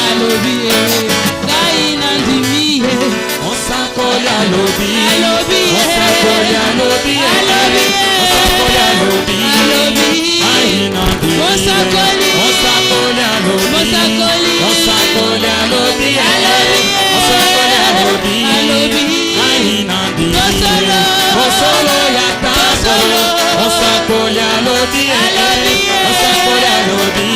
alobi ngai nandimi On s'accole à l'obi, alobi on s'accole à l'obi, alobi on s'accole à l'obi, on s'accole on s'accole à l'obi, on s'accole on s'accole à l'obi, alobi on s'accole à l'obi, alobi Bosolo, Bosolo ya Bosolo, on s'accole à l'obi, on s'accole à l'obi,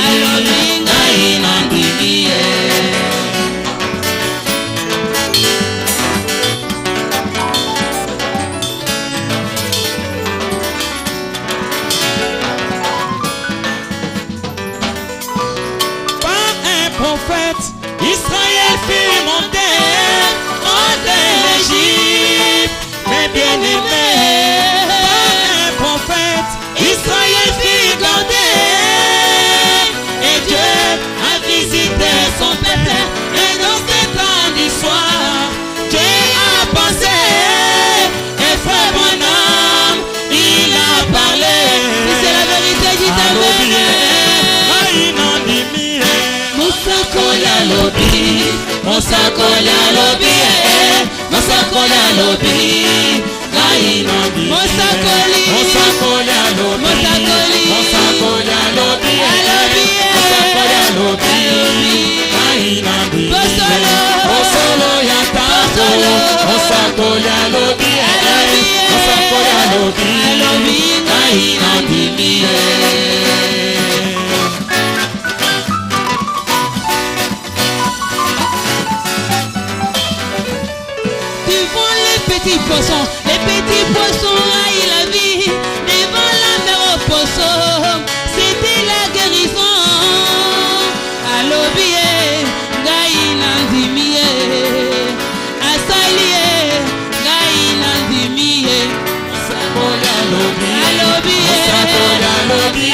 prophète, Israël fut monté l'Égypte, mes bien-aimés. Par un prophète, Israël fut gardé, et Dieu a visité son peuple. Et dans ces temps d'histoire, Dieu a pensé, et frère Branham, il a parlé. Si c'est la vérité, dis ta Mosakola lobi, Mosakola lobi, Gainandi, Mosakoli, Mosakola lobi, Mosakola lobi, Mosakola lobi, Gainandi, Bosolo yataso, Mosakola lobi, Mosakola lobi, Gainandi. Les petits poissons haïssent la vie, devant la mer au poisson, c'était la guérison. Alobié, Gaïna Zimié, Asalié, Gaïna Zimié, Mosakola lobi, Alobié, Mosakola lobi,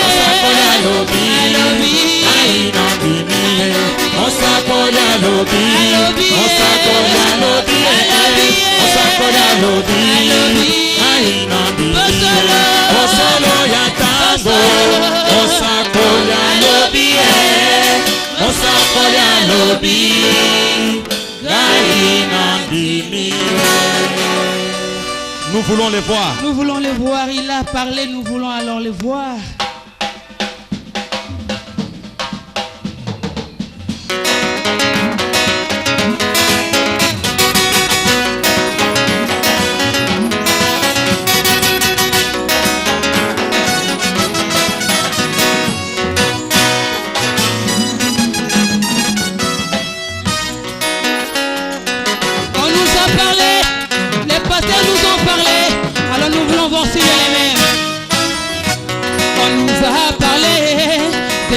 Mosakola lobi, Gainandi, Mosakola lobi, Mosakola lobi, Mosakola lobi, Gainandi, Bosolo yatango, Mosakola lobi, Mosakola lobi, Gainandi. Nous voulons les voir. Nous voulons les voir, il a parlé, nous voulons alors les voir.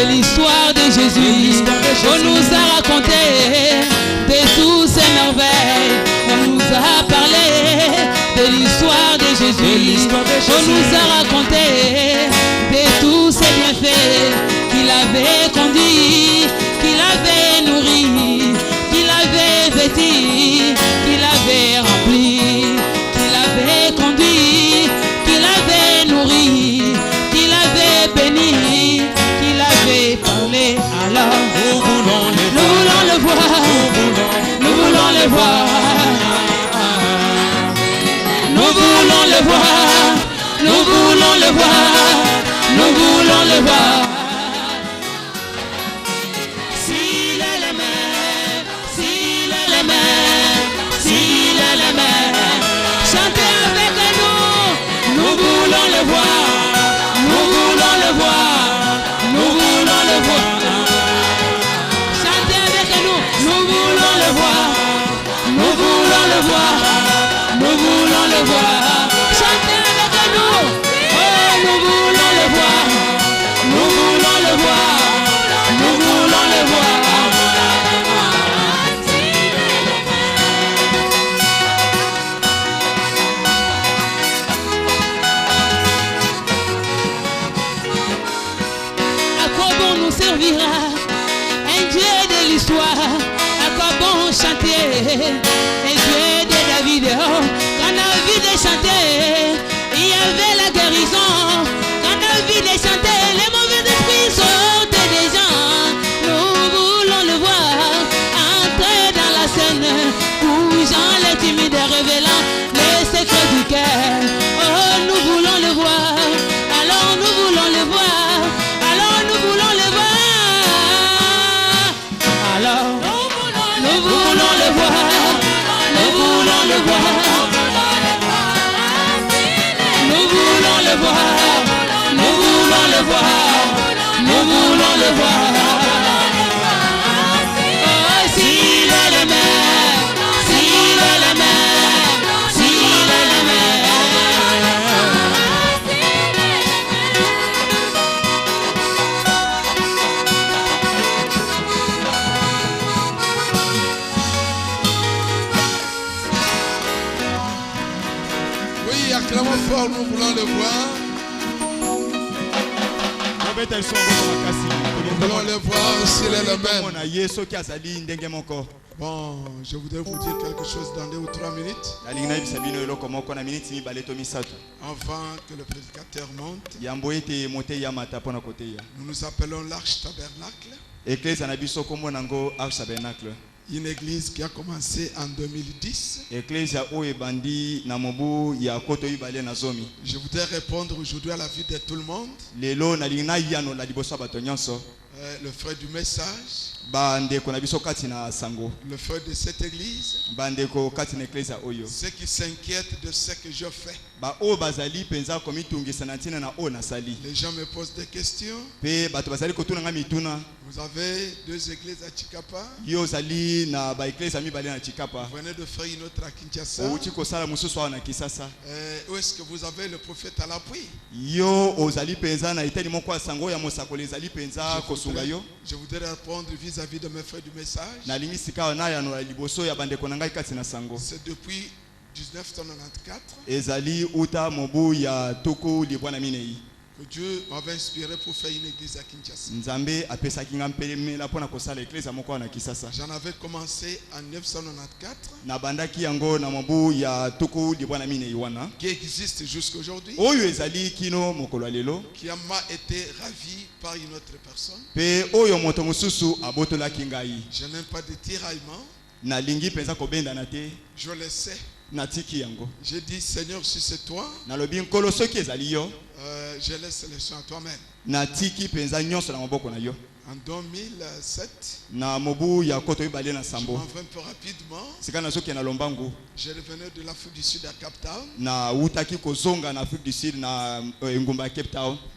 L'histoire de Jésus, on nous a raconté de toutes ces merveilles. On nous a parlé de l'histoire de Jésus, on nous a raconté de tous ces bienfaits qu'il avait conduits, qu'il avait nourri, qu'il avait vêtu, qu'il avait rempli, qu'il avait conduit, qu'il avait nourri, qu'il avait béni, parler. Alors nous voulons le voir, nous voulons le voir, nous voulons le voir, nous voulons le voir, nous voulons le voir. S'il est les mains, s'il est les mains, s'il est les mains, chantez avec nous, nous voulons le voir, nous voulons le voir. Nous voulons le voir. Chantez avec nous. Nous voulons le voir. Nous voulons le voir. Nous voulons le voir. Chantez avec nous. Oh, nous voulons le voir. Nous voulons le voir. Nous voulons le voir. Servira un Dieu de l'histoire, à quoi bon chanter, un Dieu de David. Quand David chantait, il y avait la guérison. Quand David chantait, les mauvais esprits sortaient des gens. nous voulons le voir. Oh, s'il est le maire, s'il est le maire, s'il est le maire. Oui, acclamons fort, nous voulons le voir. Nous voulons le voir s'il est le même. Bon, je voudrais vous dire quelque chose dans 2 ou 3 minutes. Avant que le prédicateur monte, nous nous appelons l'Arche Tabernacle. Une église qui a commencé en 2010. Je voudrais répondre aujourd'hui à la vie de tout le monde. Le frère du message, le frère de cette église, ceux qui s'inquiètent de ce que je fais. Les gens me posent des questions. Vous avez 2 églises à Chikapa. Vous venez de faire une autre à Kinshasa. Où est-ce que vous avez le prophète à l'appui? Je voudrais répondre vis-à-vis de mes frères du message. C'est depuis 1994 que Dieu m'avait inspiré pour faire une église à Kinshasa. J'en avais commencé en 1994, qui existe jusqu'à aujourd'hui, qui m'a été ravi par une autre personne. Je n'aime pas de tiraillement. Je le sais. J'ai dit, Seigneur, si c'est toi, je laisse les soins à toi-même. En 2007, je m'en vais un peu rapidement. Je revenais de l'Afrique du Sud à Cape Town.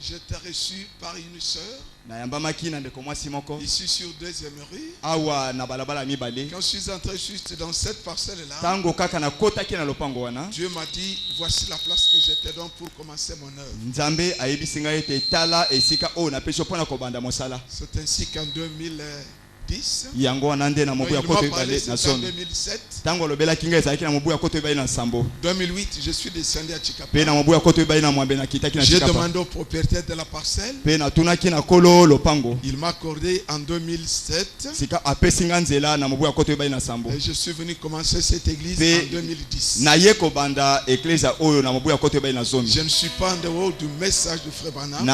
J'étais reçu par une sœur ici sur 2e rue. Quand je suis entré juste dans cette parcelle-là, Dieu m'a dit, voici la place que je te donne pour commencer mon œuvre. C'est ainsi qu'en 2010, il m'a parlé en 2007. 2008, je suis descendu à Chikapa. J'ai demandé au propriétaire de la parcelle. Il m'a accordé en 2007. Et je suis venu commencer cette église en 2010. Je ne suis pas en dehors du message de Frère Branham.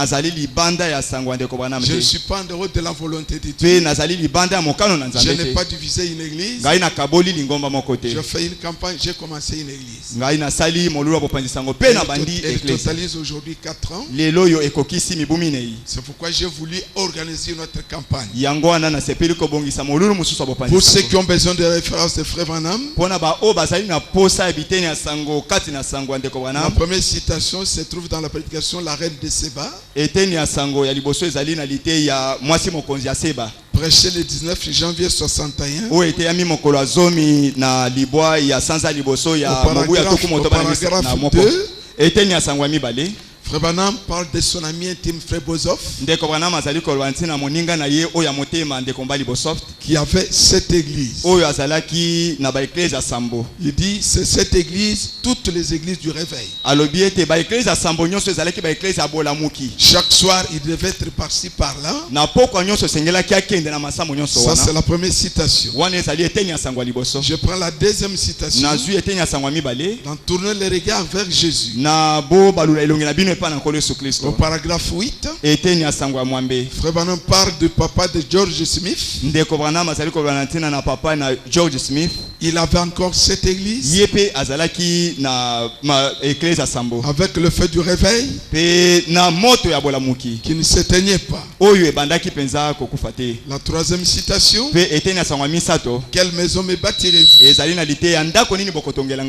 Je ne suis pas en dehors de la volonté de Dieu. Je n'ai pas divisé une église. Je fais une campagne, j'ai commencé une église. Elle totalise aujourd'hui 4 ans. C'est pourquoi j'ai voulu organiser notre campagne. Pour ceux qui ont besoin de références de Frère Branham, la première citation se trouve dans la prédication La Reine de Séba, prêché le 19 janvier 61. Au paragraphe 2, Frère Branham parle de son ami intime Frère Bozoff, qui avait cette église. Il dit, c'est cette église, toutes les églises du réveil. Chaque soir, il devait être par-ci par-là. Ça, c'est la première citation. Je prends la deuxième citation. Dans tourner les regards vers Jésus. Au paragraphe 8, Frère Branham parle du papa de George Smith. il avait encore cette église. Avec le feu du réveil qui ne s'éteignait pas. La troisième citation. Quelle maison me bâtirez-vous?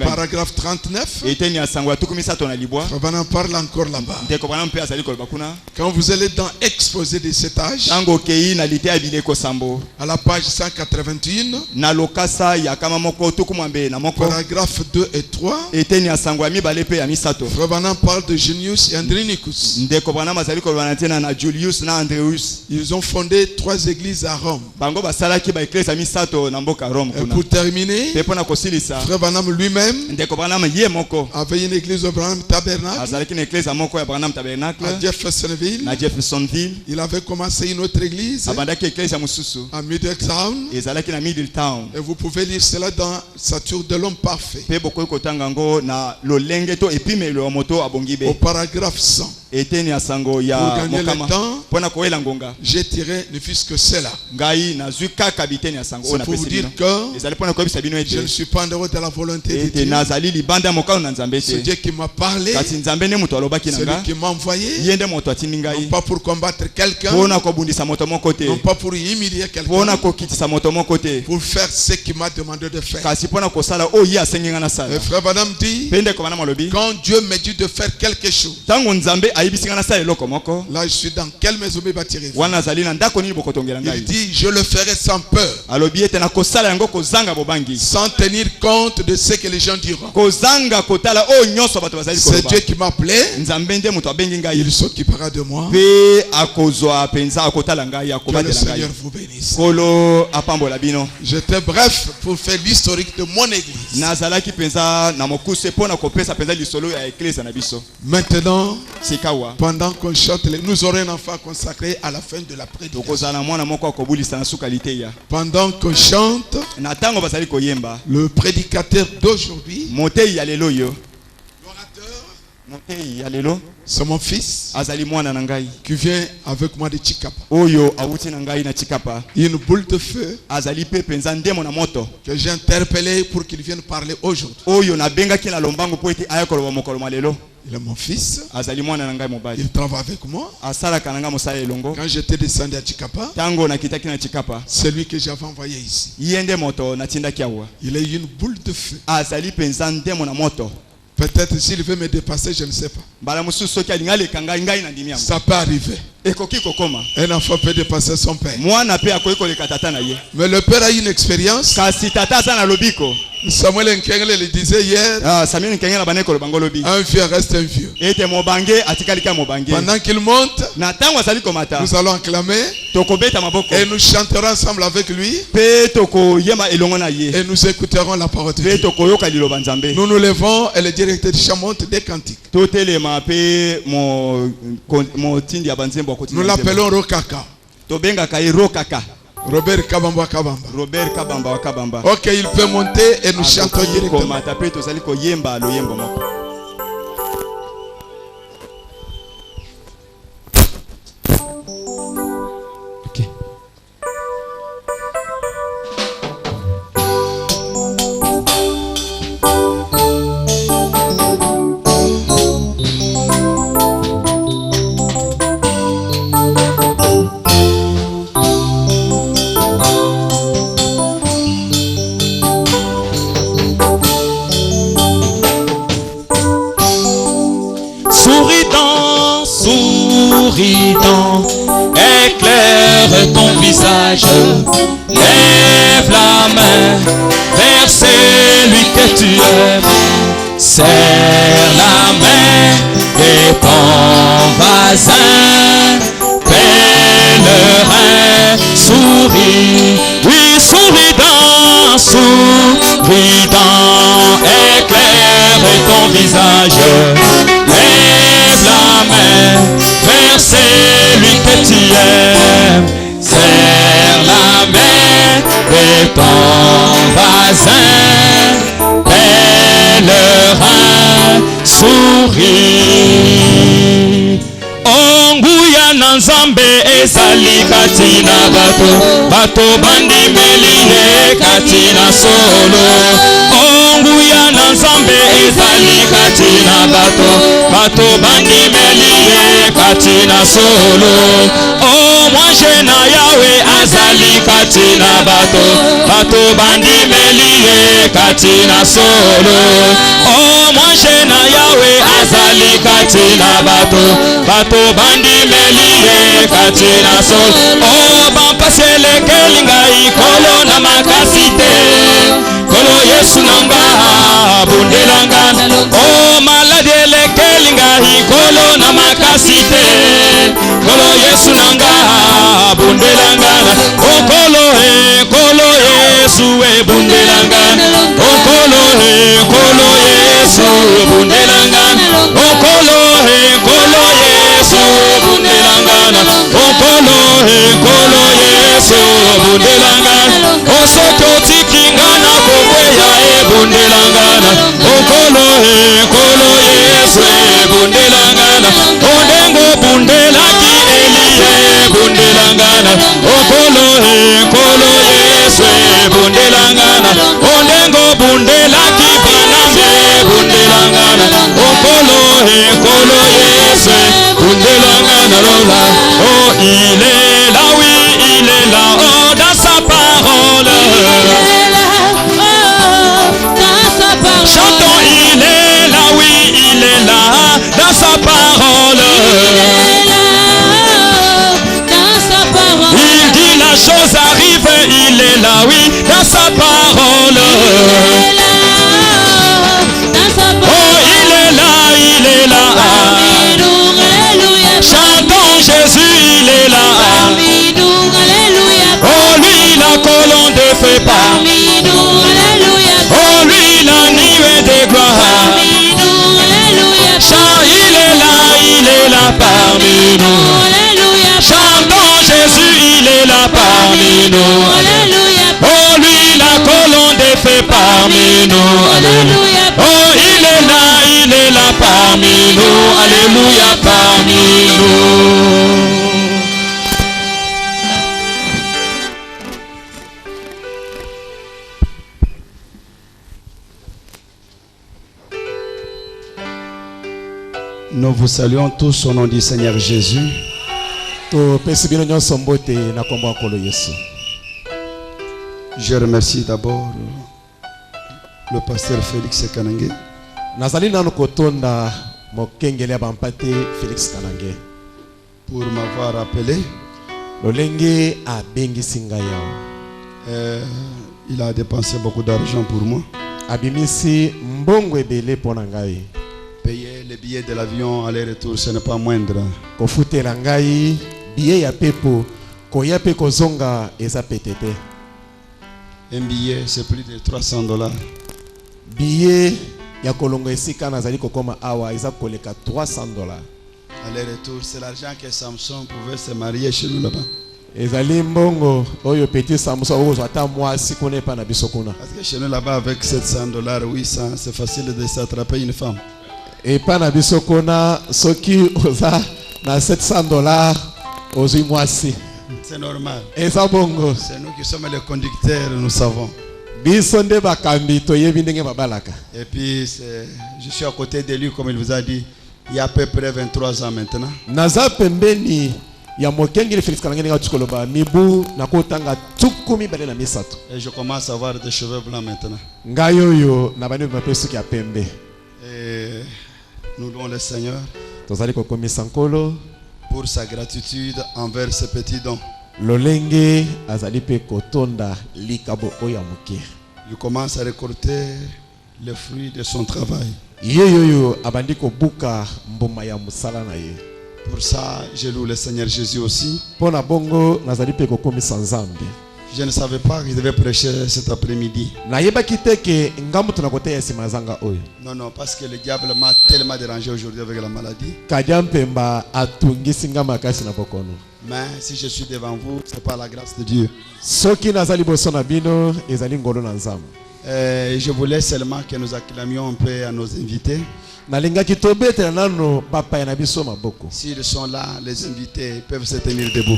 Paragraphe 39. On en parle encore là-bas. Quand vous allez dans Exposé de cet âge, à la page 181, paragraphe 2 et 3, Frère Branham parle de Junius et Andronicus. Ils ont fondé 3 églises à Rome. Et pour terminer, Frère Branham lui-même avait une église au Branham Tabernacle à Jeffersonville. Il avait commencé une autre église à Middletown. Et vous pouvez lire cela dans Stature de l'homme parfait. Au paragraphe 100. Pour gagner le temps, j'ai tiré ne fût-ce que cela. C'est pour vous dire que je ne suis pas en dehors de la volonté de Dieu. C'est Dieu qui m'a parlé. C'est lui qui m'a envoyé. Non pas pour combattre quelqu'un. Non pas pour humilier quelqu'un. Pour faire ce qu'il m'a demandé de faire. Et Frère Branham dit, quand Dieu me dit de faire quelque chose, là je suis dans quelle maison me bâtirez-vous? Il dit je le ferai sans peur, sans tenir compte de ce que les gens diront. C'est Dieu qui m'a appelé. Il s'occupera de moi. Que le Seigneur vous bénisse. J'étais bref pour faire l'historique de mon église. Maintenant, pendant qu'on chante, nous aurons un enfant consacré à la fin de la prédication. Pendant qu'on chante, le prédicateur d'aujourd'hui, l'orateur, c'est mon fils qui vient avec moi de Chikapa. Une boule de feu que j'ai interpellé pour qu'il vienne parler aujourd'hui. Il est mon fils. Il travaille avec moi. Quand j'étais descendu à Chikapa, c'est lui que j'avais envoyé ici. Il a une boule de feu. Peut-être s'il veut me dépasser, je ne sais pas. Ça peut arriver. Un enfant peut dépasser son père. Mais le père a une expérience. Samuel Nkengele le disait hier, un vieux reste un vieux. Pendant qu'il monte, nous allons acclamer et nous chanterons ensemble avec lui et nous écouterons la parole de Dieu. Nous nous levons et le directeur du chant monte des cantiques. Nous l'appelons Rokaka. Robert Kabamba Kabamba. Ok, il peut monter et nous chantons directement. Éclaire ton visage, lève la main vers celui que tu aimes, serre la main de ton voisin, pèlerin, souris, oui souriant, éclaire ton visage, lève la main vers celui que tu aimes, serre la main de ton voisin, pèlerin, souris. Onguya na nzambe ezali kati na bato bandimeli ye kati na solo. Nguya na Nzambe ezali kati na bato. Bato bandimeli ye kati na solo. Mwanche na Yahweh azali kati na bato. Bato bandimeli ye kati na solo. Mwanche na Yahweh azali kati na bato. Bato bandimeli ye kati na solo. Bampasele kelingai kolo na makasite. Kolo Yesu nanga bundelanga. Malade le kelingai kolo na makasite. Kolo Yesu nanga bundelanga. Kolo Yesu bundelanga. Kolo Yesu bundelanga. Kolo Yesu bundelanga. Kolo Yesu bundelanga. Osoto tikinga na kobweya bundelanga. Kolo Yesu bundelanga. Ondengo bundelaki Eliye bundelanga. Kolo Yesu bundelanga. Ondengo bundelaki Banambe bundelanga. Kolo Yesu bundelanga. Il est là, oui, il est là, dans sa parole. Chantons, il est là, oui, il est là, dans sa parole. Il dit la chose arrive, il est là, oui, dans sa parole. Il est là. Chantons Jésus, il est là. Lui la colonne de feu parmi nous. Lui la nuée de gloire. Il est là parmi nous. Chantons Jésus, il est là parmi nous. Lui la colonne de feu parmi nous. Il est là parmi nous. Alléluia, parmi nous. Nous vous saluons tous au nom du Seigneur Jésus. Je remercie d'abord le pasteur Félix Kanangé pour m'avoir appelé. Il a dépensé beaucoup d'argent pour moi. Payer les billets de l'avion aller-retour, ce n'est pas moindre. Un billet, c'est plus de $300. Billet ya kolongo esika nazali kokoma awa eza koleka $300. Aller-retour, c'est l'argent que Samson pouvait se marier chez nous là-bas. Ezali mbongo oyo petit Samson ozo ata mwasi kone pa na bisokuna. Parce que chez nous là-bas avec $700, 800, c'est facile de s'attraper une femme. Et pa na bisokuna soki oza na $700 ozo mwasi. C'est normal. Et ça bongo. C'est nous qui sommes les conducteurs, nous savons. Et puis, je suis à côté de lui, comme il vous a dit, il y a à peu près 23 ans maintenant. Et je commence à avoir des cheveux blancs maintenant. Et nous louons le Seigneur pour sa gratitude envers ses petits dons. Il commence à récolter les fruits de son travail. Pour ça, je loue le Seigneur Jésus aussi. Je ne savais pas que je devais prêcher cet après-midi. Non, non, parce que le diable m'a tellement dérangé aujourd'hui avec la maladie. Mais si je suis devant vous, c'est par la grâce de Dieu. Je voulais seulement que nous acclamions un peu à nos invités. S'ils sont là, les invités peuvent se tenir debout.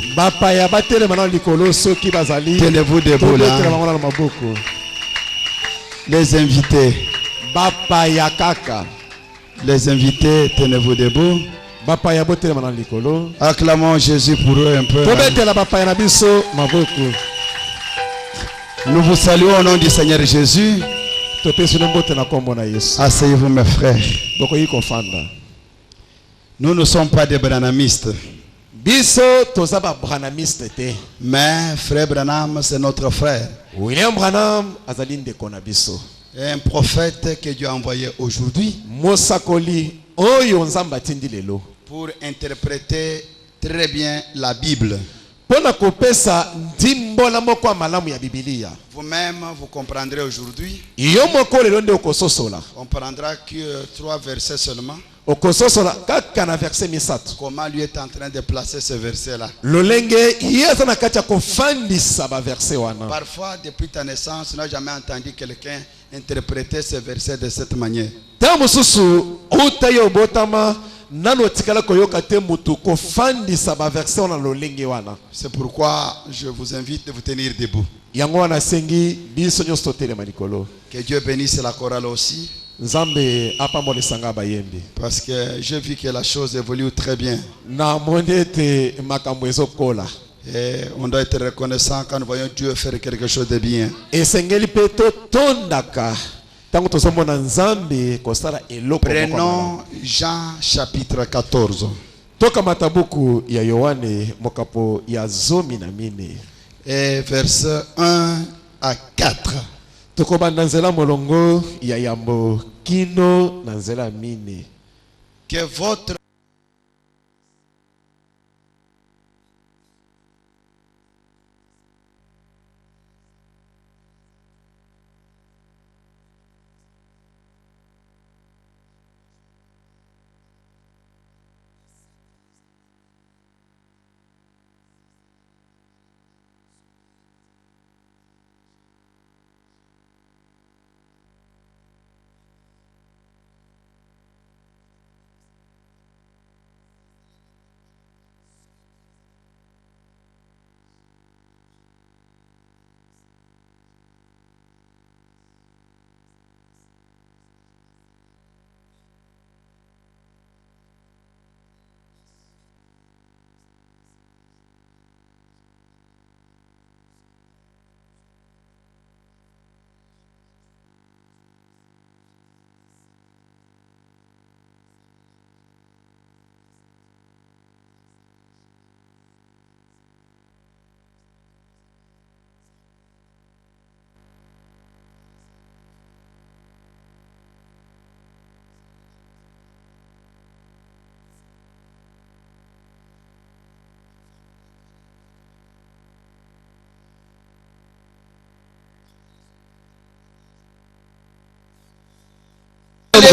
Tenez-vous debout là. Les invités. Les invités, tenez-vous debout. Acclamons Jésus pour eux un peu. Nous vous saluons au nom du Seigneur Jésus. Asseyez-vous mes frères. Nous ne sommes pas des branhamistes. Mais frère Branham, c'est notre frère. William Branham Un prophète que Dieu a envoyé aujourd'hui pour interpréter très bien la Bible. Vous-même, vous comprendrez aujourd'hui. On prendra que 3 versets seulement. Comment lui est en train de placer ce verset-là. Parfois, depuis ta naissance, tu n'as jamais entendu quelqu'un interpréter ce verset de cette manière. C'est pourquoi je vous invite de vous tenir debout. Que Dieu bénisse la chorale aussi. Parce que j'ai vu que la chose évolue très bien. Et on doit être reconnaissant quand nous voyons Dieu faire quelque chose de bien. Prenons Jean chapitre 14. Et versets 1 à 4. Que votre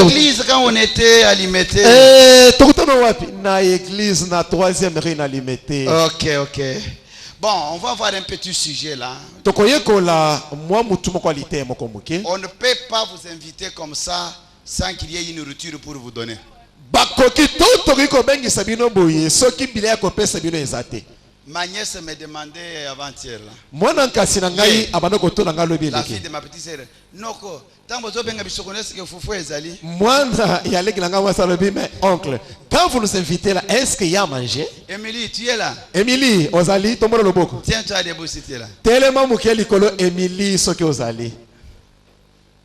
l'église quand on était à Limité. Ok. Bon, on va voir un petit sujet là. On ne peut pas vous inviter comme ça sans qu'il y ait une nourriture pour vous donner. Ma nièce me demandait avant-hier là. La fille de ma petite sœur. Noko, oncle, quand vous nous invitez là, est-ce qu'il y a à manger? Émilie, tu es là? Émilie, Ozali, tombe le boko. Tiens, tu as debout si tu es là. Tellement mukeli kolo Émilie soki Ozali.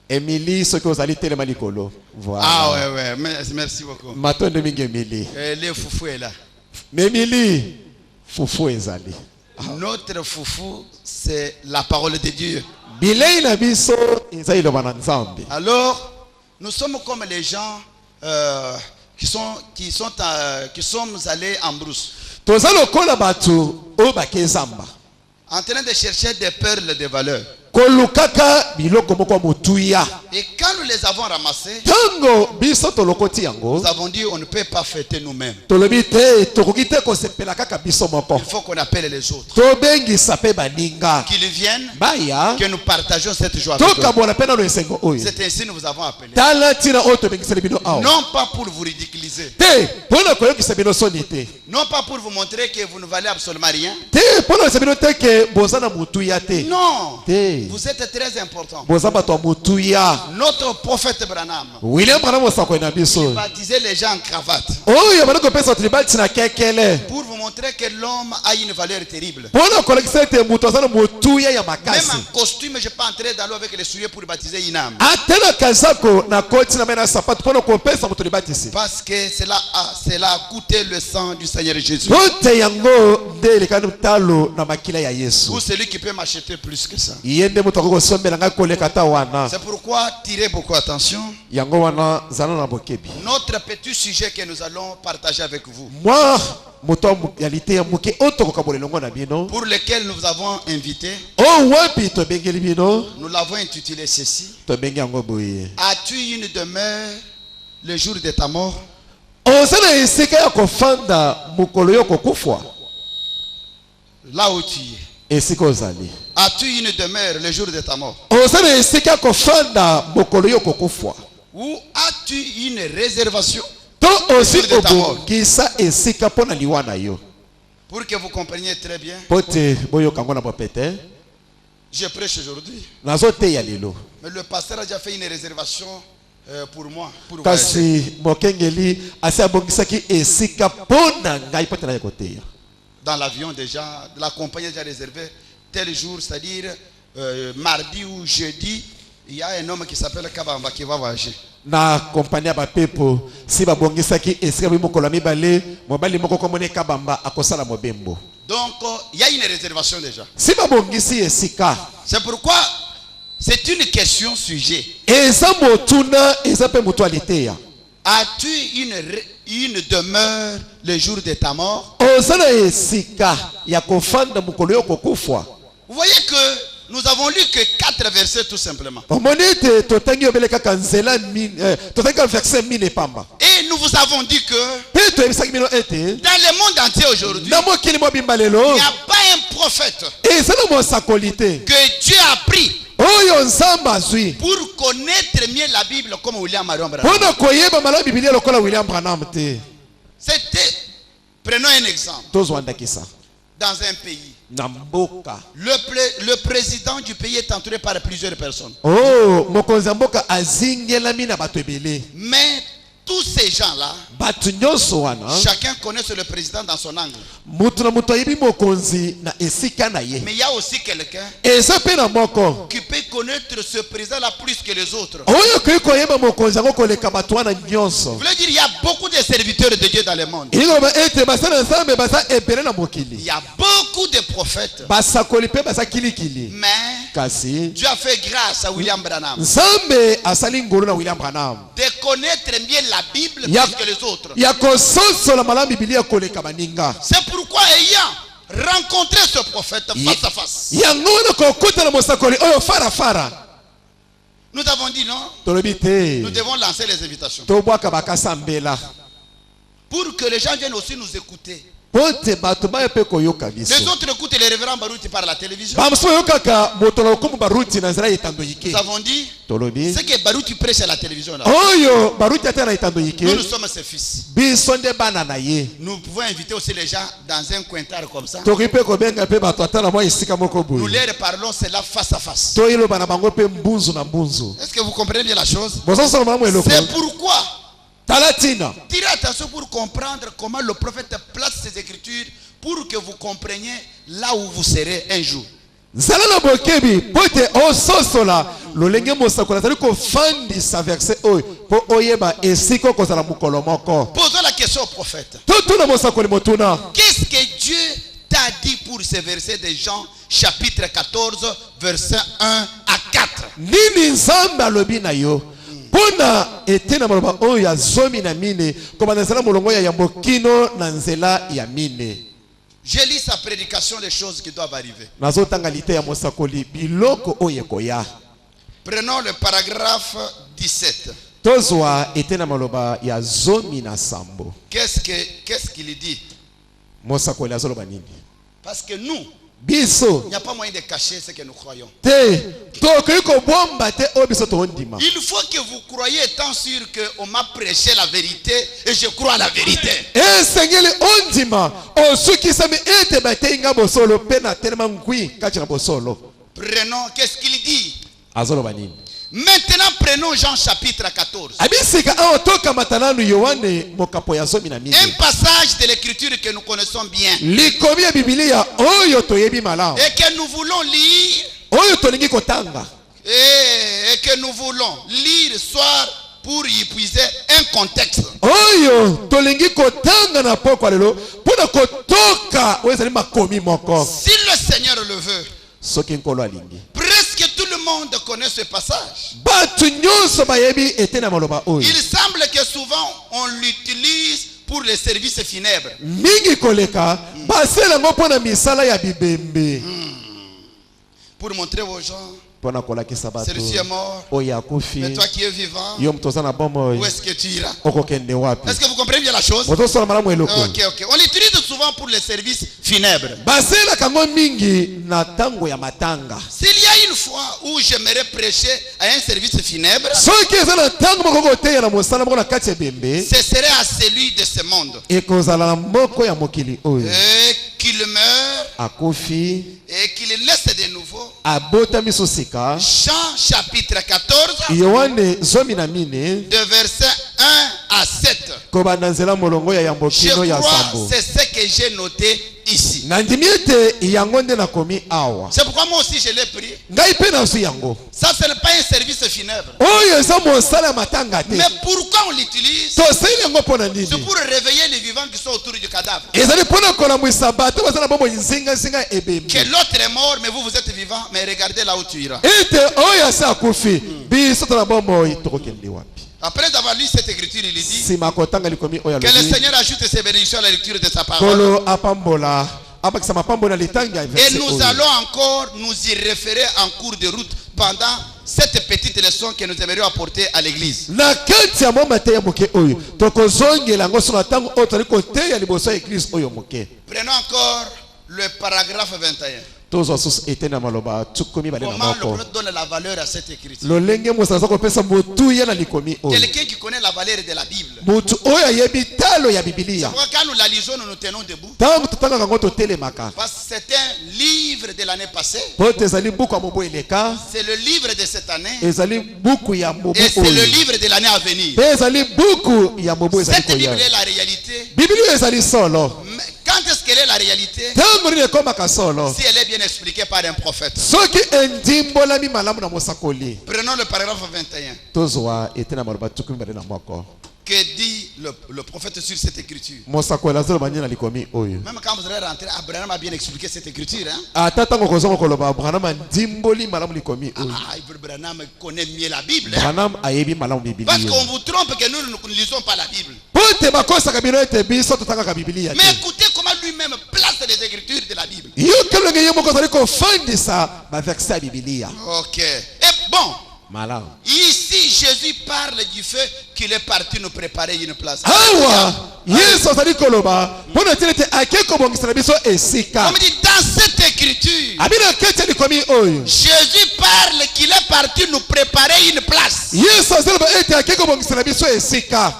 Émilie soki Ozali tellement likolo. Voilà. Ah ouais, merci beaucoup. Maton de mingi Émilie. Le foufou est là. Mais Émilie, foufou Ezali. Notre foufou, c'est la parole de Dieu. Alors, nous sommes comme les gens qui sommes allés en brousse. En train de chercher des perles de valeur. Et quand nous nous les avons ramassés, tango biso tolokoti yango, nous avons dit on ne peut pas fêter nous-mêmes. tolobi te tokokite ko sepela kaka biso moko. Il faut qu'on appelle les autres. Tobengisa pe baninga. Qu'ils viennent, Baya. que nous partagions cette joie avec eux. C'est ainsi que nous vous avons appelé. Non pas pour vous ridiculiser. Non pas pour vous montrer que vous ne valez absolument rien. Non. Vous êtes très important. Notre prophète Branham, il baptisait les gens en cravate. Pour vous montrer que l'homme a une valeur terrible. Même en costume, je ne peux pas entrer dans l'eau avec les souliers pour baptiser une âme. Parce que cela a coûté le sang du Seigneur Jésus. Ou celui qui peut m'acheter plus que ça. C'est pourquoi tirez beaucoup attention. Notre petit sujet que nous allons partager avec vous, pour lequel nous vous avons invité, nous l'avons intitulé ceci: as-tu une demeure le jour de ta mort? Là où tu es, as-tu une demeure le jour de ta mort? Ou as-tu une réservation le jour de ta mort? Pour que vous compreniez très bien, je prêche aujourd'hui, mais le pasteur a déjà fait une réservation pour moi, pour voyager. Dans l'avion déjà, la compagnie a déjà réservé tel jour, c'est-à-dire mardi ou jeudi, il y a un homme qui s'appelle Kabamba qui va voyager. Na compagnie ba pepo si ba bongisaki esika bi mokolo mibale mobali moko komone Kabamba akosala mobembo. Donc il y a une réservation déjà. Si ba bongisi esika. C'est pourquoi c'est une question sujet. Ezamo tuna ezape mutualité ya. As-tu une demeure le jour de ta mort? Ozana esika ya kofanda mokolo yo kokufwa. Vous voyez que nous avons lu que 4 versets tout simplement. Et nous vous avons dit que dans le monde entier aujourd'hui, il n'y a pas un prophète que Dieu a pris pour connaître mieux la Bible comme William Branham. C'était, prenons un exemple. Dans un pays, le président du pays est entouré par plusieurs personnes. Mais tous ces gens-là, chacun connaît le président dans son angle. Mais il y a aussi quelqu'un qui peut connaître ce président-là plus que les autres. Je voulais dire, il y a beaucoup de serviteurs de Dieu dans le monde. Il y a beaucoup de prophètes. Mais Dieu a fait grâce à William Branham de connaître mieux la Bible plus que les autres. C'est pourquoi ayant rencontré ce prophète face à face, nous avons dit non, nous devons lancer les invitations pour que les gens viennent aussi nous écouter. Les autres écoutent les révérends Baruti par la télévision. Nous avons dit ce que Baruti prêche à la télévision là. Nous sommes ses fils. Nous pouvons inviter aussi les gens dans un cointar comme ça. Nous leur parlons cela face à face. Est-ce que vous comprenez bien la chose? C'est pourquoi tirez attention pour comprendre comment le prophète place ses écritures pour que vous compreniez là où vous serez un jour. Posons la question au prophète. Qu'est-ce que Dieu t'a dit pour ces versets de Jean chapitre 14 versets 1 à 4? Je lis sa prédication des choses qui doivent arriver. Prenons le paragraphe 17. Qu'est-ce qu'il dit? Parce que nous, il n'y a pas moyen de cacher ce que nous croyons. Il faut que vous croyiez étant sûr qu'on m'a prêché la vérité et je crois à la vérité. Prenons, qu'est-ce qu'il dit? Maintenant prenons Jean chapitre 14. Un passage de l'écriture que nous connaissons bien. Et que nous voulons lire. Et que nous voulons lire soir pour y puiser un contexte. Si le Seigneur le veut, presque tout le monde connaît ce passage. Il semble que souvent on l'utilise pour les services funèbres. Pour montrer aux gens, celui-ci est mort, mais toi qui es vivant, où est-ce que tu iras? Est-ce que vous comprenez bien la chose? Ok. On l'utilise souvent pour les services funèbres. S'il y a une fois où j'aimerais prêcher à un service funèbre, ce serait à celui de ce monde. Et qu'il meure et qu'il laisse de nouveau. Jean chapitre 14 de verset 1 à 7. Je crois c'est ce que j'ai noté ici. C'est pourquoi moi aussi je l'ai pris. Ça ce n'est pas un service funèbre. Mais pourquoi on l'utilise? C'est pour réveiller les vivants qui sont autour du cadavre. Que l'autre est mort mais vous êtes vivant, mais regardez là où tu iras. Après avoir lu cette écriture, il dit que le Seigneur ajoute ses bénédictions à la lecture de sa parole. Et nous allons encore nous y référer en cours de route pendant cette petite leçon que nous aimerions apporter à l'église. Prenons encore le paragraphe 21. Comment le prophète donne la valeur à cette écriture? Quelqu'un qui connaît la valeur de la Bible. C'est pourquoi quand nous la lisons, nous nous tenons debout. Parce que c'est un livre de l'année passée. C'est le livre de cette année. Et c'est le livre de l'année à venir. Cette Bible est la réalité. Quand est-ce qu'elle est la réalité? Si elle est bien expliquée par un prophète. Prenons le paragraphe 21. Que dit le prophète sur cette écriture? Même quand vous allez rentrer, Abraham a bien expliqué cette écriture. Abraham connaît mieux la Bible. Parce qu'on vous trompe que nous ne lisons pas la Bible. Mais écoutez comment lui-même place les écritures de la Bible. Ok. Et bon. Ici, Jésus parle du fait qu'il est parti nous préparer une place. Comme dit dans cette écriture, Jésus parle qu'il est parti nous préparer une place.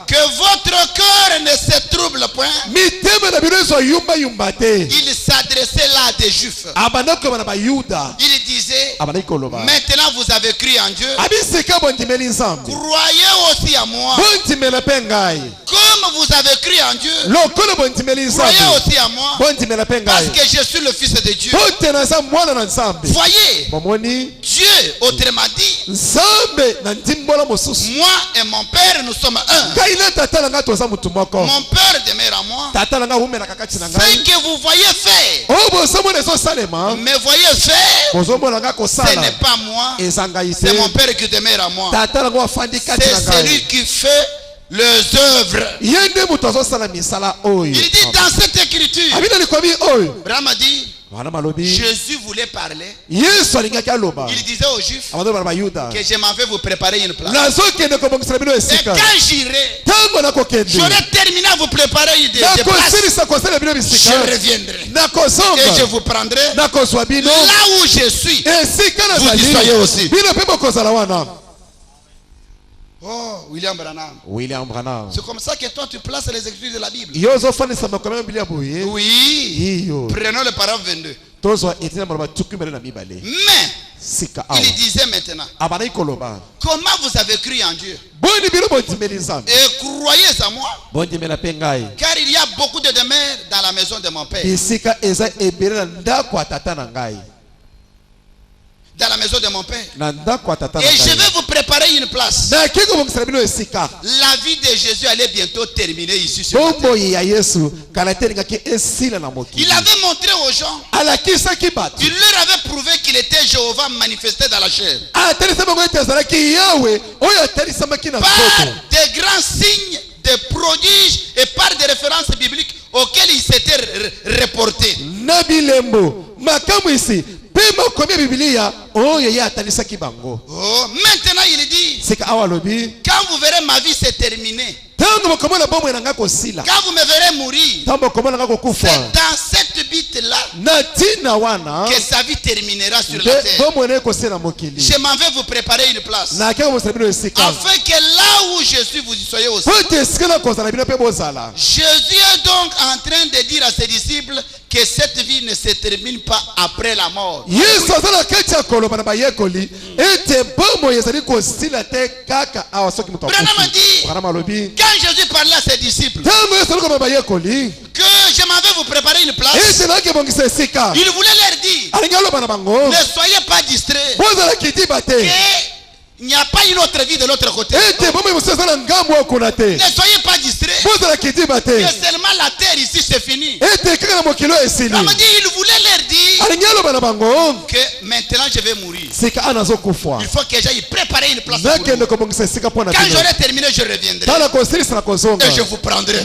Que votre cœur ne se trouble point. Il s'adressait là à des Juifs. Il disait, maintenant vous avez cru en Dieu, croyez aussi à moi. Comme vous avez cru en Dieu, croyez aussi à moi. Parce que je suis le Fils de Dieu. Voyez, Dieu, autrement dit, moi et mon Père, nous sommes un. Mon Père demeure en moi. Ce que vous voyez faire, mais voyez faire, ce n'est pas moi, c'est mon Père qui demeure en moi. C'est celui qui fait les œuvres. Il dit dans cette écriture, Abraham a dit, Jésus voulait parler. Il disait aux Juifs que je m'en vais vous préparer une place. Et quand j'irai, j'aurai terminé à vous préparer des places. Je reviendrai. Et je vous prendrai là où je suis. Vous y soyez aussi. Oh, William Branham. C'est comme ça que toi tu places les écritures de la Bible. Oui. Prenons le paragraphe 22. Mais il disait maintenant, comment vous avez cru en Dieu et croyez en moi, car il y a beaucoup de demeures dans la maison de mon père. Dans la maison de mon père. Et je vais vous préparer une place. La vie de Jésus allait bientôt terminer ici sur la terre. Il avait montré aux gens. Il leur avait prouvé qu'il était Jéhovah manifesté dans la chair. Par des grands signes, des prodiges et par des références bibliques auxquelles il s'était reporté. Oh, maintenant il dit, quand vous verrez ma vie se terminer, quand vous me verrez mourir, c'est dans cette bite-là que sa vie terminera sur la terre. Je m'en vais vous préparer une place, afin que là où je suis, vous y soyez aussi. Jésus est donc en train de dire à ses disciples que cette vie ne se termine pas après la mort. Branham dit, quand Jésus parlait à ses disciples que je m'en vais vous préparer une place, il voulait leur dire, ne soyez pas distraits, il n'y a pas une autre vie de l'autre côté. Ne soyez pas distraits, que seulement la terre ici c'est fini. Il voulait leur dire que maintenant je vais mourir. Il faut que j'aille préparer une place pour vous. Quand j'aurai terminé, je reviendrai et je vous prendrai.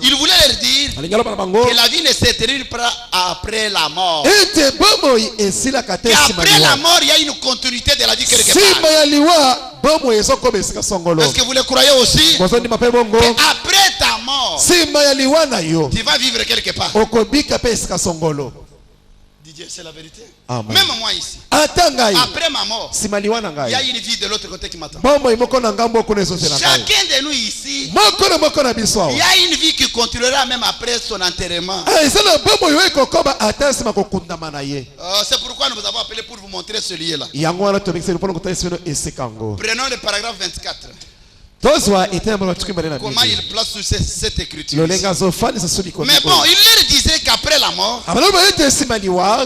Il voulait leur dire que la vie ne se termine pas après la mort. Après la mort, il y a une continuité de la vie quelque part. Est-ce que vous le croyez aussi? Après ta mort, tu vas vivre quelque part. Didier, c'est la vérité. Amen. Même moi ici, après ma mort, il y a une vie de l'autre côté qui m'attend. Chacun de nous ici, il y a une vie qui continuera même après son enterrement. C'est pourquoi nous vous avons appelé pour vous montrer ce lieu-là. Prenons le paragraphe 24. Comment il place sur cette écriture. Mais bon, il leur disait qu'après la mort,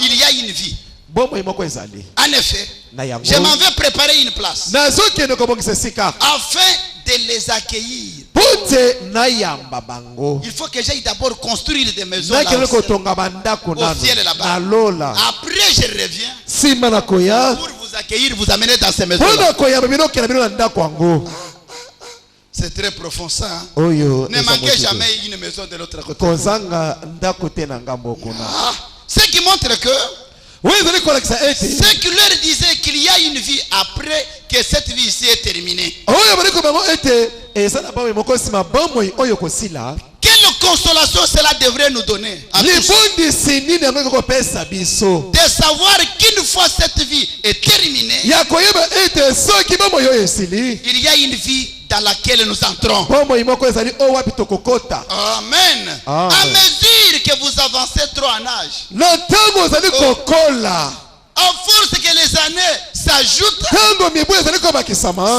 il y a une vie. En effet, je m'en vais préparer une place afin de les accueillir. Il faut que j'aille d'abord construire des maisons là au ciel là-bas. Après je reviens pour vous accueillir, vous amener dans ces maisons là. C'est très profond ça. Hein? Ne manquez jamais une maison de l'autre côté. Ce qui montre que ce qui leur disait qu'il y a une vie après que cette vie ici est terminée. Quelle consolation cela devrait nous donner à tous. De savoir qu'une fois cette vie est terminée, il y a une vie dans laquelle nous entrons. Amen. À mesure que vous avancez trop en âge, à force que les années s'ajoutent,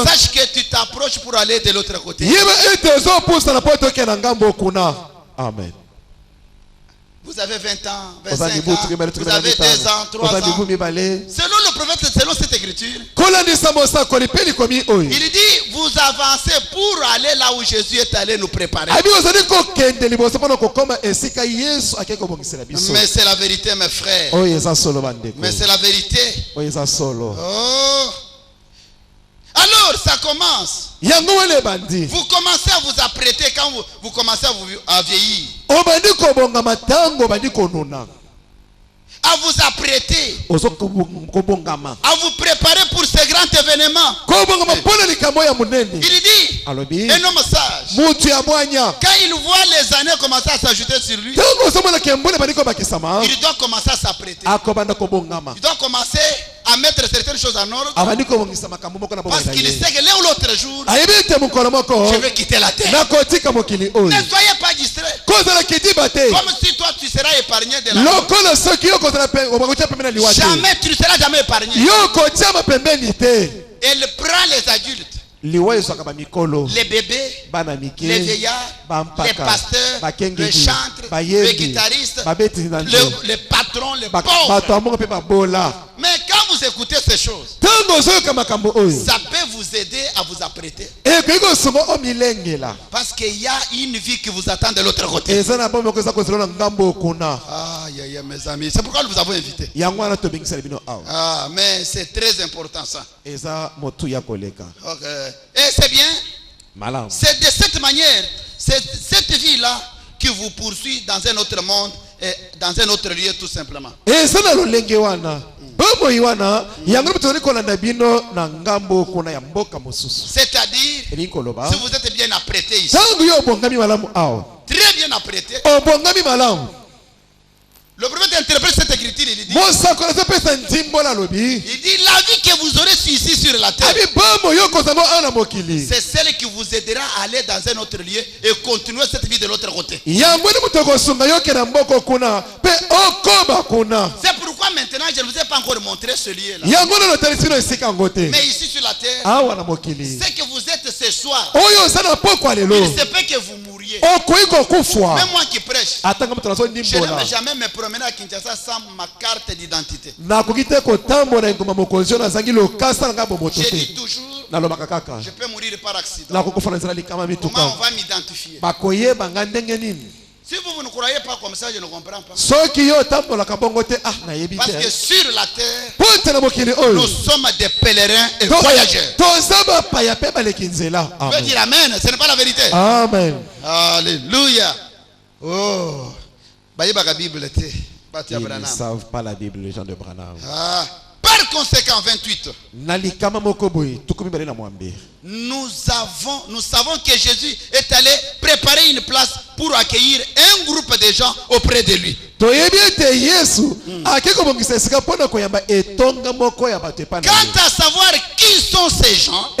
sache que tu t'approches pour aller de l'autre côté. Amen. Vous avez 20 ans, 25 ans, vous avez 2 ans, 3 ans. Selon le prophète, selon cette écriture, il dit, vous avancez pour aller là où Jésus est allé nous préparer. Mais c'est la vérité, mes frères. Mais c'est la vérité. Oh. Alors ça commence. Vous commencez à vous apprêter quand vous commencez à vieillir. à vous apprêter, à vous préparer pour ce grand événement. Il dit, un homme sage, quand il voit les années commencer à s'ajouter sur lui, il doit commencer à s'apprêter. Il doit commencer à mettre certaines choses en ordre, parce qu'il sait que l'un ou l'autre jour, je vais quitter la terre. Ne soyez pas distrait, comme si toi tu seras épargné de la mort. Jamais, tu ne seras jamais épargné. Elle prend les adultes, les bébés, les vieillards, les pasteurs, les chantres, les guitaristes, les patrons, les pauvres. Mais quand vous écoutez ces choses, ça peut vous aider à vous apprêter, parce qu'il y a une vie qui vous attend de l'autre côté. Ah, mes amis, c'est pourquoi nous vous avons invité. Ah, mais c'est très important ça. Okay. Et c'est bien. C'est de cette manière, c'est cette vie-là qui vous poursuit dans un autre monde et dans un autre lieu tout simplement. C'est-à-dire, si vous êtes bien apprêté ici, très bien apprêté, le prophète interprète cette écriture, il dit, la vie que vous aurez ici sur la terre, c'est celle qui vous aidera à aller dans un autre lieu et continuer cette vie de l'autre côté. C'est pourquoi maintenant je ne vous ai pas encore montré ce lieu-là. Mais ici sur la terre, c'est que vous êtes ce soir, il se peut que vous mouriez. Même moi qui prêche, je n'aime jamais me promener à Kinshasa sans ma carte d'identité. Je dis toujours, je peux mourir par accident. Comment on va m'identifier? Si vous ne croyez pas comme ça, je ne comprends pas. Parce que sur la terre, nous sommes des pèlerins et voyageurs. Je veux dire amen, ce n'est pas la vérité. Amen. Alléluia. Oh. Ils ne savent pas la Bible, les gens de Branham. Par conséquent, 28. Nous savons que Jésus est allé préparer une place pour accueillir un groupe de gens auprès de lui. Quant à savoir qui sont ces gens,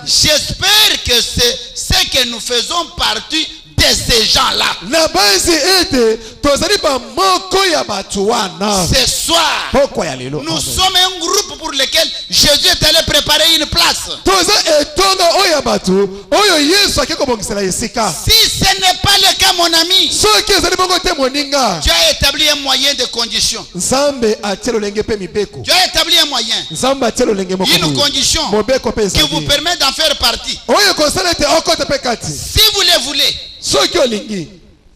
j'espère que c'est ce que nous faisons partie de ces gens-là. Ce soir, nous sommes un groupe pour lequel Jésus est allé préparer une place. Si ce n'est pas le cas, mon ami, tu as établi un moyen de condition. Tu as établi un moyen, une condition qui vous permet d'en faire partie. Si vous le voulez,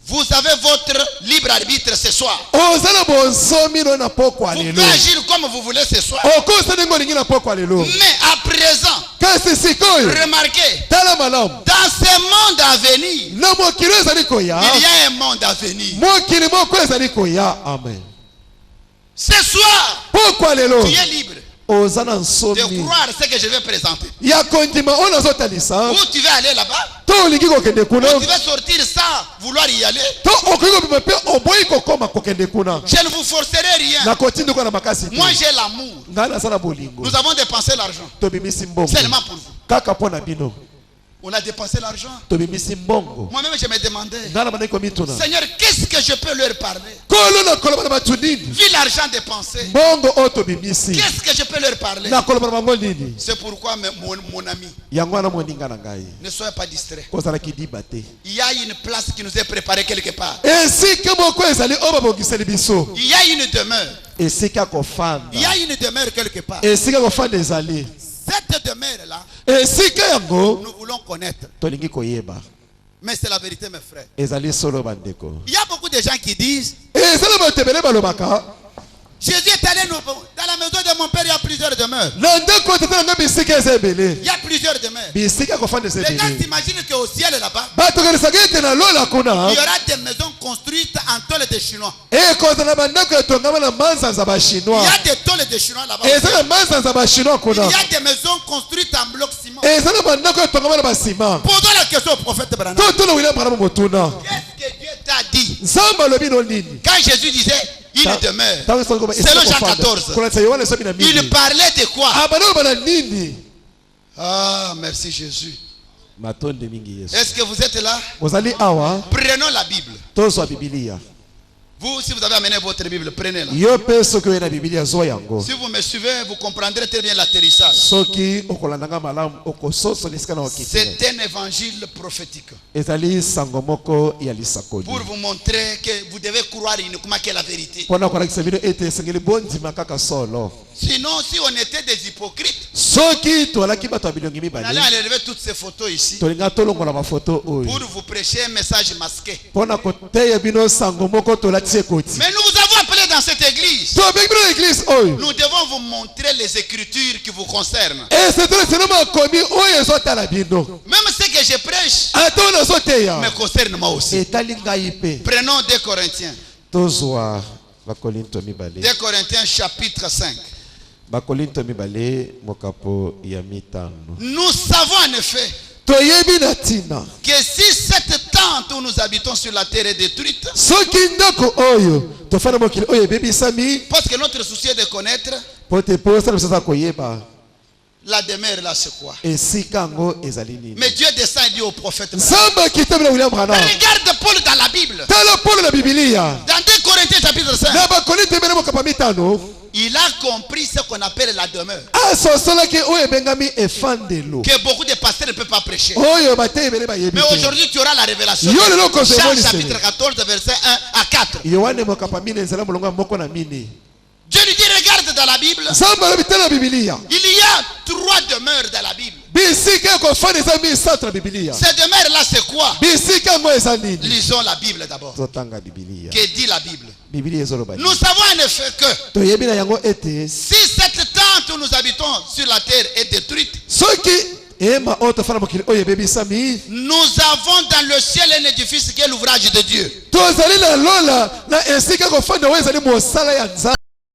vous avez votre libre arbitre ce soir. Vous pouvez agir comme vous voulez ce soir. Mais à présent, remarquez, dans ce monde à venir, il y a un monde à venir. Ce soir, tu es libre de croire ce que je vais présenter. Où tu veux aller là-bas? Où tu veux sortir sans vouloir y aller? Je ne vous forcerai rien. Moi j'ai l'amour. Nous avons dépensé l'argent seulement pour vous. On a dépensé l'argent. Moi-même je me demandais, Seigneur, qu'est-ce que je peux leur parler? Vu l'argent dépensé, qu'est-ce que je peux leur parler? C'est pourquoi mon ami, ne soyez pas distrait. Il y a une place qui nous est préparée quelque part. Il y a une demeure. Il y a une demeure quelque part. Cette demeure-là, nous voulons connaître. Mais c'est la vérité, mes frères. Il y a beaucoup de gens qui disent, Jésus est allé dans la maison de mon père, il y a plusieurs demeures. Il y a plusieurs demeures. Les gens s'imaginent qu'au ciel là-bas, il y aura des maisons construites en tôle de chinois. Il y a des tôles de chinois là-bas. Il y a des maisons construites en bloc ciment. Posons la question au prophète Branham. Qu'est-ce que Dieu t'a dit? Quand Jésus disait il demeure, selon Jean 14, il parlait de quoi? Ah, merci Jésus. Est-ce que vous êtes là? Prenons la Bible. Vous, si vous avez amené votre Bible, prenez-la. Si vous me suivez, vous comprendrez très bien l'atterrissage. C'est un évangile prophétique. Pour vous montrer que vous devez croire uniquement que la vérité. Sinon, si on était des hypocrites, on allait enlever toutes ces photos ici pour vous prêcher un message masqué. Mais nous vous avons appelé dans cette église. Nous devons vous montrer les écritures qui vous concernent. Même ce que je prêche me concerne moi aussi. Prenons 2 Corinthiens. 2 Corinthiens chapitre 5. Nous savons en effet que si cette tente où nous habitons sur la terre est détruite, parce que notre souci est de connaître, la demeure là c'est quoi? Mais Dieu descend et dit au prophète, regarde Paul dans la Bible. Dans 2 Corinthiens chapitre 5. Il a compris ce qu'on appelle la demeure. Que beaucoup de pasteurs ne peuvent pas prêcher. Mais aujourd'hui tu auras la révélation. Jean chapitre 14 verset 1 à 4. Dieu lui dit regarde dans la Bible. Il y a 3 demeures dans la Bible. Ces demeures là c'est quoi? Lisons la Bible d'abord. Que dit la Bible? Nous savons en effet que si cette tente où nous habitons sur la terre est détruite, nous avons dans le ciel un édifice qui est l'ouvrage de Dieu.